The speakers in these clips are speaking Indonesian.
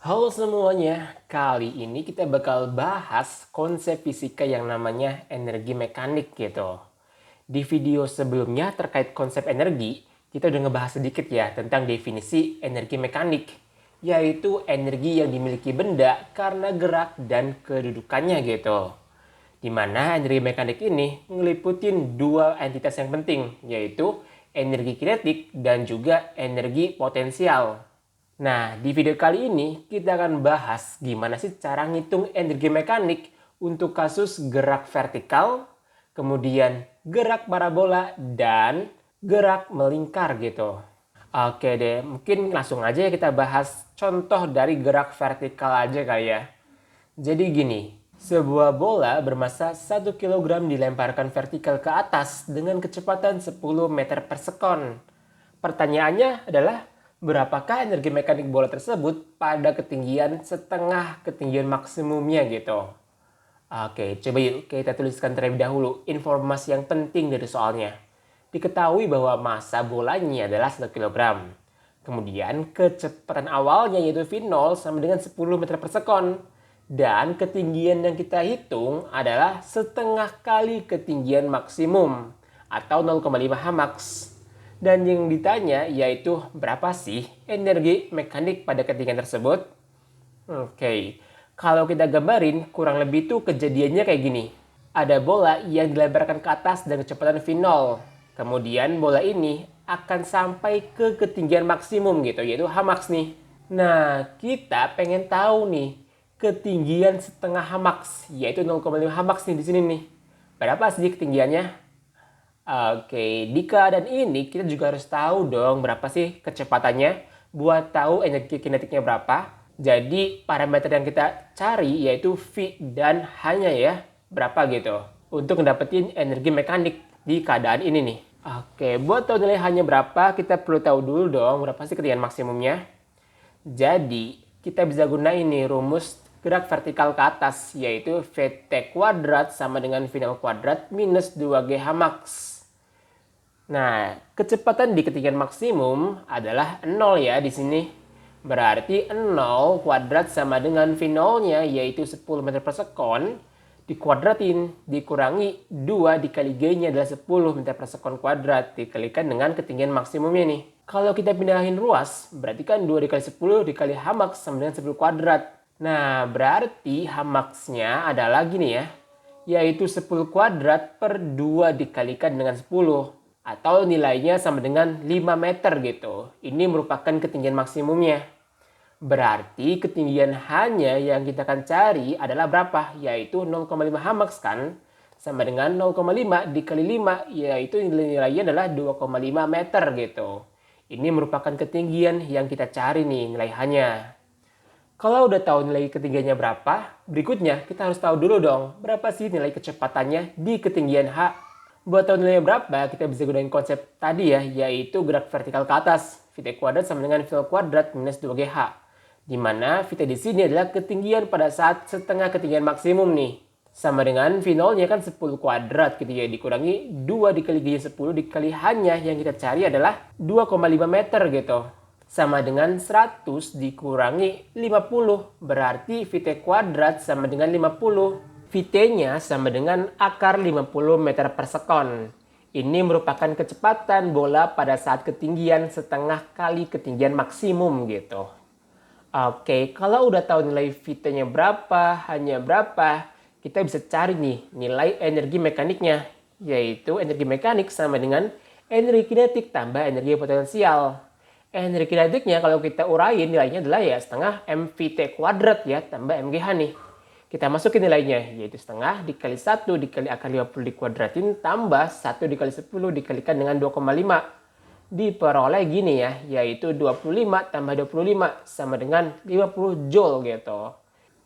Halo semuanya, kali ini kita bakal bahas konsep fisika yang namanya energi mekanik gitu. Di video sebelumnya terkait konsep energi, kita udah ngebahas sedikit ya tentang definisi energi mekanik, yaitu energi yang dimiliki benda karena gerak dan kedudukannya gitu. Dimana energi mekanik ini ngeliputin dua entitas yang penting, yaitu energi kinetik dan juga energi potensial. Nah, di video kali ini kita akan bahas gimana sih cara ngitung energi mekanik untuk kasus gerak vertikal, kemudian gerak parabola, dan gerak melingkar gitu. Oke deh, mungkin langsung aja ya kita bahas contoh dari gerak vertikal aja kali ya. Jadi gini, sebuah bola bermasa 1 kg dilemparkan vertikal ke atas dengan kecepatan 10 meter per sekon. Pertanyaannya adalah, berapakah energi mekanik bola tersebut pada ketinggian setengah ketinggian maksimumnya gitu. Oke, coba yuk kita tuliskan terlebih dahulu informasi yang penting dari soalnya. Diketahui bahwa massa bolanya adalah 1 kg. Kemudian kecepatan awalnya yaitu V0 sama dengan 10 meter per sekon. Dan ketinggian yang kita hitung adalah setengah kali ketinggian maksimum atau 0,5 Hmax. Dan yang ditanya yaitu berapa sih energi mekanik pada ketinggian tersebut? Oke, kalau kita gambarin kurang lebih tuh kejadiannya kayak gini. Ada bola yang dilemparkan ke atas dengan kecepatan V0. Kemudian bola ini akan sampai ke ketinggian maksimum gitu, yaitu Hmax nih. Nah, kita pengen tahu nih ketinggian setengah Hmax, yaitu 0,5 Hmax nih di sini nih. Berapa sih ketinggiannya? Oke, di keadaan ini kita juga harus tahu dong berapa sih kecepatannya buat tahu energi kinetiknya berapa. Jadi parameter yang kita cari yaitu V dan hanya ya berapa gitu untuk mendapatkan energi mekanik di keadaan ini nih. Oke, buat tahu nilai hanya berapa kita perlu tahu dulu dong berapa sih ketinggian maksimumnya. Jadi kita bisa gunain nih rumus gerak vertikal ke atas yaitu Vt kuadrat sama dengan V0 kuadrat minus 2G Hmax. Nah, kecepatan di ketinggian maksimum adalah 0 ya di sini. Berarti 0 kuadrat sama dengan V0-nya yaitu 10 meter per sekon dikuadratin dikurangi 2 dikali G-nya adalah 10 meter per sekon kuadrat dikalikan dengan ketinggian maksimumnya nih. Kalau kita pindahin ruas, berarti kan 2 dikali 10 dikali Hmax sama dengan 10 kuadrat. Nah, berarti Hmax-nya adalah gini ya, yaitu 10 kuadrat per 2 dikalikan dengan 10. Atau nilainya sama dengan 5 meter gitu. Ini merupakan ketinggian maksimumnya. Berarti ketinggian hanya yang kita akan cari adalah berapa? Yaitu 0,5 Hmax kan? Sama dengan 0,5 dikali 5, yaitu nilainya adalah 2,5 meter gitu. Ini merupakan ketinggian yang kita cari nih nilai hanya. Kalau udah tahu nilai ketinggiannya berapa, berikutnya kita harus tahu dulu dong berapa sih nilai kecepatannya di ketinggian H. Buat tahu nilainya berapa, kita bisa gunain konsep tadi ya, yaitu gerak vertikal ke atas. Vt kuadrat sama dengan V0 kuadrat minus 2GH. Dimana Vt di sini adalah ketinggian pada saat setengah ketinggian maksimum nih. Sama dengan V0-nya kan 10 kuadrat gitu ya, dikurangi 2 dikali G 10 dikali hanya yang kita cari adalah 2,5 meter gitu. Sama dengan 100 dikurangi 50, berarti Vt kuadrat sama dengan 50. Vt-nya sama dengan akar 50 meter per sekon. Ini merupakan kecepatan bola pada saat ketinggian setengah kali ketinggian maksimum gitu. Oke, kalau udah tahu nilai Vt-nya berapa, hanya berapa, kita bisa cari nih nilai energi mekaniknya. Yaitu energi mekanik sama dengan energi kinetik tambah energi potensial. Energi kinetiknya kalau kita uraiin nilainya adalah ya setengah mvt kuadrat ya tambah mgh nih. Kita masukin nilainya, yaitu setengah dikali 1 dikali akar 50 dikuadratin tambah 1 dikali 10 dikalikan dengan 2,5. Diperoleh gini ya, yaitu 25 tambah 25 sama dengan 50 Joule gitu.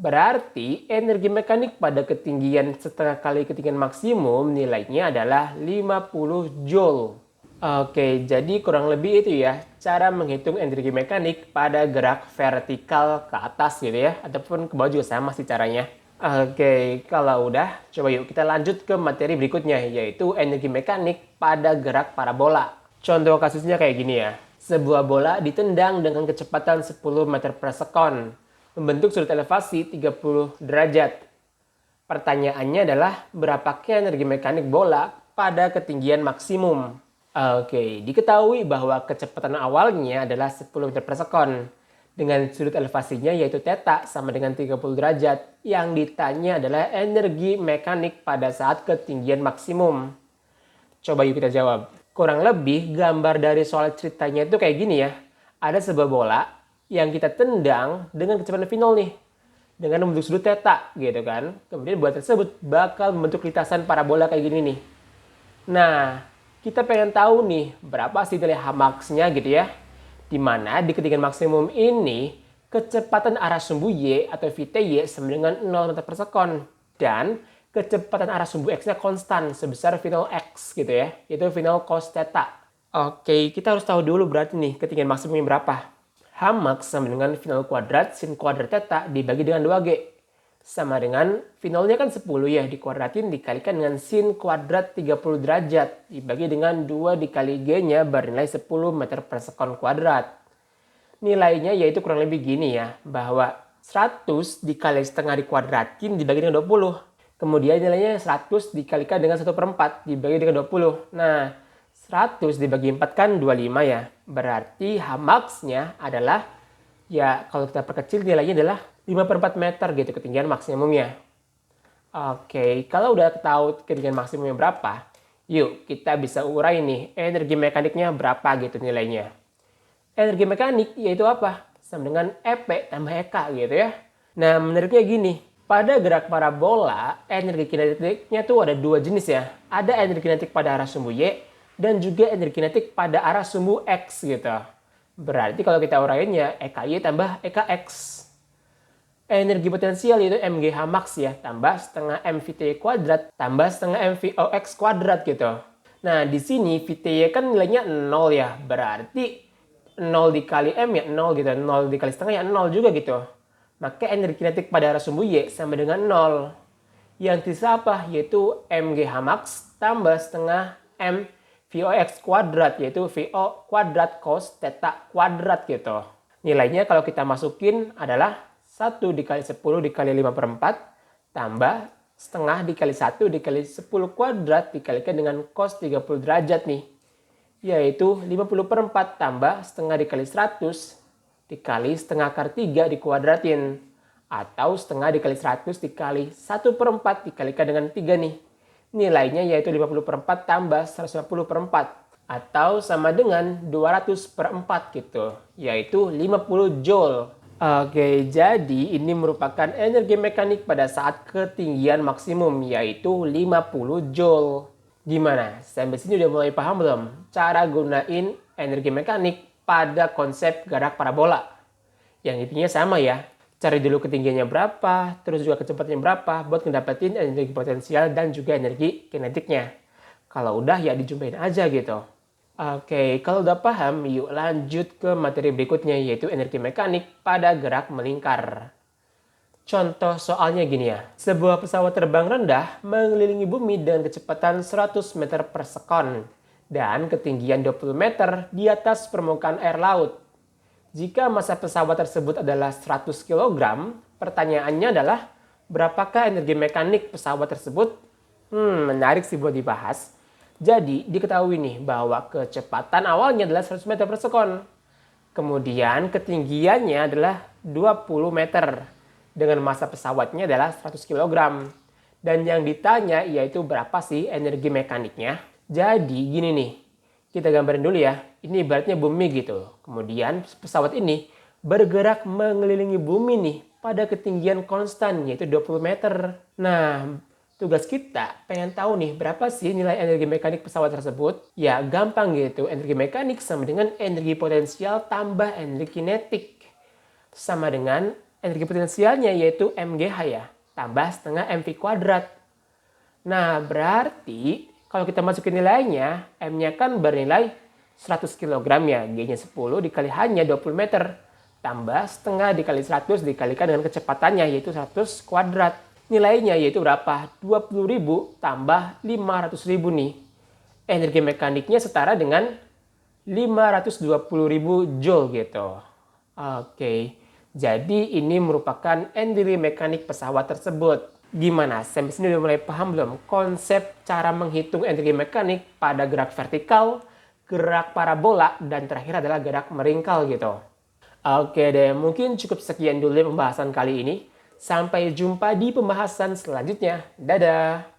Berarti energi mekanik pada ketinggian setengah kali ketinggian maksimum nilainya adalah 50 Joule. Oke, jadi kurang lebih itu ya cara menghitung energi mekanik pada gerak vertikal ke atas gitu ya. Ataupun ke bawah juga sama sih caranya. Oke, kalau udah coba yuk kita lanjut ke materi berikutnya yaitu energi mekanik pada gerak parabola. Contoh kasusnya kayak gini ya. Sebuah bola ditendang dengan kecepatan 10 meter per sekon. membentuk sudut elevasi 30 derajat. Pertanyaannya adalah berapakah energi mekanik bola pada ketinggian maksimum? Oke, diketahui bahwa kecepatan awalnya adalah 10 meter per sekon. Dengan sudut elevasinya yaitu theta sama dengan 30 derajat. Yang ditanya adalah energi mekanik pada saat ketinggian maksimum. Coba yuk kita jawab. Kurang lebih gambar dari soal ceritanya itu kayak gini ya. Ada sebuah bola yang kita tendang dengan kecepatan V0 nih. Dengan membentuk sudut theta gitu kan. Kemudian bola tersebut bakal membentuk lintasan parabola kayak gini nih. Nah, kita pengen tahu nih berapa sih nilai Hmax-nya gitu ya. Dimana di ketinggian maksimum ini kecepatan arah sumbu Y atau VTY sama dengan 0 meter per sekon. Dan kecepatan arah sumbu X-nya konstan sebesar V0X gitu ya. Yaitu V0 cos theta. Oke, kita harus tahu dulu berarti nih ketinggian maksimumnya berapa. Hmax sama dengan V0 kuadrat sin kuadrat theta dibagi dengan 2G. Sama dengan V0-nya kan 10 ya, dikuadratin dikalikan dengan sin kuadrat 30 derajat. Dibagi dengan 2 dikali G-nya bernilai 10 meter per sekon kuadrat. Nilainya yaitu kurang lebih gini ya, bahwa 100 dikali setengah dikuadratin dibagi dengan 20. Kemudian nilainya 100 dikalikan dengan 1/4 dibagi dengan 20. Nah, 100 dibagi 4 kan 25 ya. Berarti Hmax-nya adalah, ya kalau kita perkecil nilainya adalah 5/4 meter gitu ketinggian maksimumnya. Oke, kalau udah tahu ketinggian maksimumnya berapa, yuk kita bisa urai nih energi mekaniknya berapa gitu nilainya. Energi mekanik yaitu apa? Sama dengan EP tambah EK gitu ya. Nah, menariknya gini. Pada gerak parabola, energi kinetiknya tuh ada dua jenis ya. Ada energi kinetik pada arah sumbu Y dan juga energi kinetik pada arah sumbu X gitu. Berarti kalau kita urainya EKY tambah EKX. Energi potensial yaitu MGH max ya, tambah setengah MVT kuadrat tambah setengah MVOX kuadrat gitu. Nah, di sini VT kan nilainya 0 ya. Berarti 0 dikali M ya 0 gitu. 0 dikali setengah ya 0 juga gitu. Maka energi kinetik pada arah sumbu Y sama dengan 0. Yang sisa apa? Yaitu MGH max tambah setengah M VOX kuadrat, yaitu VO kuadrat cos theta kuadrat gitu. Nilainya kalau kita masukin adalah 1 dikali 10 dikali 5/4 tambah setengah dikali 1 dikali 10 kuadrat dikalikan dengan cos 30 derajat nih. Yaitu 50/4 tambah setengah dikali 100 dikali setengah akar 3 dikuadratin. Atau setengah dikali 100 dikali 1/4 dikalikan dengan 3 nih. Nilainya yaitu 50/4 tambah 150/4. Atau sama dengan 200/4 gitu. Yaitu 50 joule. Oke, jadi ini merupakan energi mekanik pada saat ketinggian maksimum. Yaitu 50 joule. Gimana? Sampai sini udah mulai paham belum? Cara gunain energi mekanik pada konsep gerak parabola. Yang intinya sama ya. Cari dulu ketinggiannya berapa, terus juga kecepatannya berapa buat ngedapetin energi potensial dan juga energi kinetiknya. Kalau udah ya dijumpain aja gitu. Oke, kalau udah paham, yuk lanjut ke materi berikutnya yaitu energi mekanik pada gerak melingkar. Contoh soalnya gini ya. Sebuah pesawat terbang rendah mengelilingi bumi dengan kecepatan 100 meter per sekon dan ketinggian 20 meter di atas permukaan air laut. Jika massa pesawat tersebut adalah 100 kg, pertanyaannya adalah berapakah energi mekanik pesawat tersebut? Menarik sih buat dibahas. Jadi diketahui nih bahwa kecepatan awalnya adalah 100 meter per sekon. Kemudian ketinggiannya adalah 20 meter. Dengan massa pesawatnya adalah 100 kg. Dan yang ditanya yaitu berapa sih energi mekaniknya? Jadi gini nih, kita gambarin dulu ya. Ini ibaratnya bumi gitu. Kemudian pesawat ini bergerak mengelilingi bumi nih pada ketinggian konstan yaitu 20 meter. Nah, tugas kita pengen tahu nih berapa sih nilai energi mekanik pesawat tersebut. Ya gampang gitu, energi mekanik sama dengan energi potensial tambah energi kinetik. Sama dengan energi potensialnya yaitu MGH ya, tambah setengah MV kuadrat. Nah, berarti kalau kita masukin nilainya, M-nya kan bernilai 100 kg ya, G-nya 10 dikali hanya 20 meter. Tambah setengah dikali 100 dikalikan dengan kecepatannya yaitu 100 kuadrat. Nilainya yaitu berapa? 20.000 tambah 500.000 nih. Energi mekaniknya setara dengan 520.000 joule gitu. Oke. Jadi ini merupakan energi mekanik pesawat tersebut. Gimana? Sampai sini udah mulai paham belum konsep cara menghitung energi mekanik pada gerak vertikal, gerak parabola, dan terakhir adalah gerak meringkal gitu. Oke deh, mungkin cukup sekian dulu ya pembahasan kali ini. Sampai jumpa di pembahasan selanjutnya. Dadah!